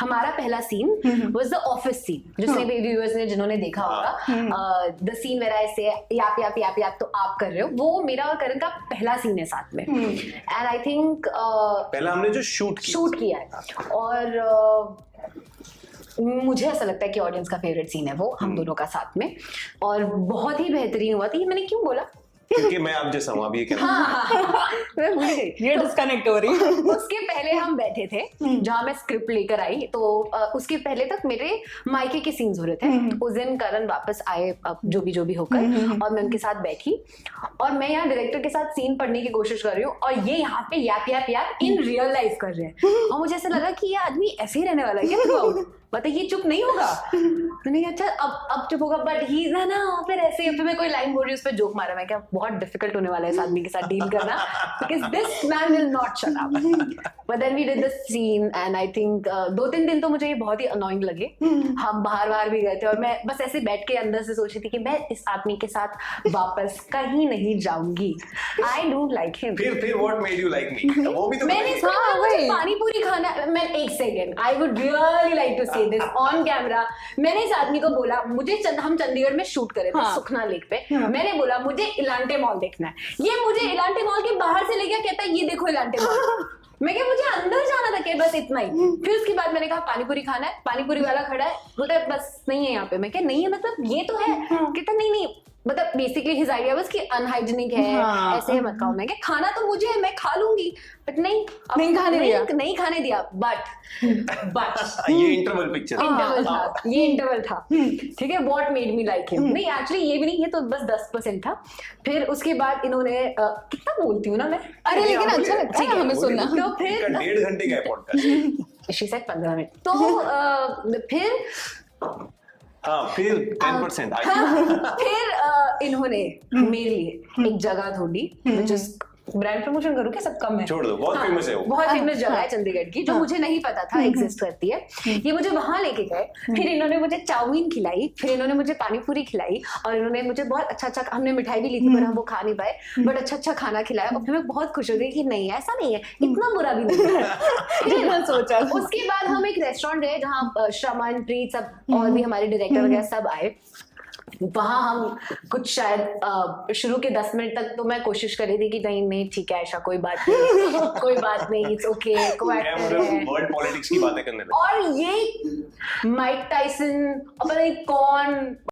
हमारा पहला scene was the office scene, जिसने भी व्यूअर्स ने जिन्होंने देखा होगा, द सीन वेयर आई से याप याप याप याप तो आप कर रहे हो, वो मेरा और करण का पहला सीन है साथ में। एंड आई थिंक पहला हमने जो शूट किया है, और मुझे ऐसा लगता है कि ऑडियंस का फेवरेट सीन है वो हम दोनों का साथ में, और बहुत ही बेहतरीन हुआ था। ये मैंने क्यों बोला? क्योंकि मैं आप जैसा हूँ, आप ये कहना। मैं भूल गई, ये डिस्कनेक्ट हो रही है। उसके पहले हम बैठे थे जहां मैं स्क्रिप्ट लेकर आई, तो उसके पहले तक मेरे मायके के सीन्स हो रहे थे। उस दिन करण वापस आए, जो भी होकर, और मैं उनके साथ बैठी, और मैं यहाँ डायरेक्टर के साथ सीन पढ़ने की कोशिश कर रही हूँ, और ये यहाँ पे याप याप याप इन रियल लाइफ कर रहे हैं, और मुझे ऐसा लगा कि ये आदमी ऐसे ही रहने वाला है क्या थ्रूआउट, मतलब ये चुप नहीं होगा। मैंने कहा अच्छा अब चुप होगा, बट ही ना फिर ऐसे, फिर मैं कोई लाइन बोल रही हूँ, उस पर जोक मारा, मैं क्या बहुत डिफिकल्ट होने वाला है इस आदमी के साथ डील करना, because this man will not shut up. But then we did the scene, and I think 2-3 दिन तो मुझे ये बहुत ही अनोइंग लगे। हम बाहर भी गए थे, और मैं बस ऐसे बैठ के अंदर से सोच रही थी कि मैं इस आदमी के साथ वापस कहीं नहीं जाऊंगी। I don't like him. फिर what made you like me? वो भी तो मैंने पानी पूरी खाना, मैं एक second, I would really like to say this on camera. मैंने इस आदमी को बोला, मुझे हम चंडीगढ़ में शूट करे थे सुखना लेक पे, मैंने बोला मुझे इलांटे मॉल देखना है, ये मुझे इलांटे मॉल के बाहर से ले गया, कहता है ये देखो इलांटे मॉल। मैं क्या, मुझे अंदर जाना था क्या, बस इतना ही। फिर उसके बाद मैंने कहा पानीपुरी खाना है, पानीपुरी वाला खड़ा है, बोलता है बस नहीं है यहाँ पे। मैं क्या नहीं है, मतलब ये तो है, कहता नहीं, मतलब बेसिकली हिज आइडिया वाज कि अनहाइजीनिक है, ऐसे मत खाओ। मैं क्या, खाना तो मुझे है, मैं खा लूंगी, बट नहीं खाने दिया। बट ये इंटरवल पिक्चर था, ये इंटरवल था, ठीक है। What made me like him, नहीं एक्चुअली ये भी नहीं, ये तो बस 10% था। फिर उसके बाद इन्होंने कितना बोलती हूँ ना मैं, अरे लेकिन अच्छा लगता है हमें सुनना। तो फिर 1.5 घंटे का पॉडकास्ट, शी सेड 15 मिनट। तो फिर 10% फिर इन्होंने मेरे लिए एक जगह ढूंढी, which is ब्रांड प्रमोशन करूँ क्या, सब कम है, छोड़ दो, बहुत फेमस है वो, बहुत फेमस जगह है चंडीगढ़ की, जो मुझे नहीं पता था एग्जिस्ट करती है। ये मुझे वहां लेके गए, फिर इन्होंने मुझे चाउमीन खिलाई, फिर इन्होंने मुझे पानी पूरी खिलाई, और इन्होंने मुझे बहुत अच्छा, हमने मिठाई भी ली थी पर हम वो खा नहीं पाए, बट अच्छा खाना खिलाया, और फिर मैं बहुत खुश हो गई कि नहीं ऐसा नहीं है, इतना बुरा भी नहीं है जितना सोचा। उसके बाद हम एक रेस्टोरेंट गए जहाँ श्रमन, प्रीत, सब और भी हमारे डायरेक्टर वगैरह सब आए। वहां हम कुछ शायद शुरू के 10 मिनट तक तो मैं कोशिश कर रही थी कि नहीं ठीक है ऐसा कोई बात नहीं, इट्स ओके, को-एक्टर है, वर्ल्ड पॉलिटिक्स की बातें करने लगे। और ये माइक टाइसन और पता नहीं कौन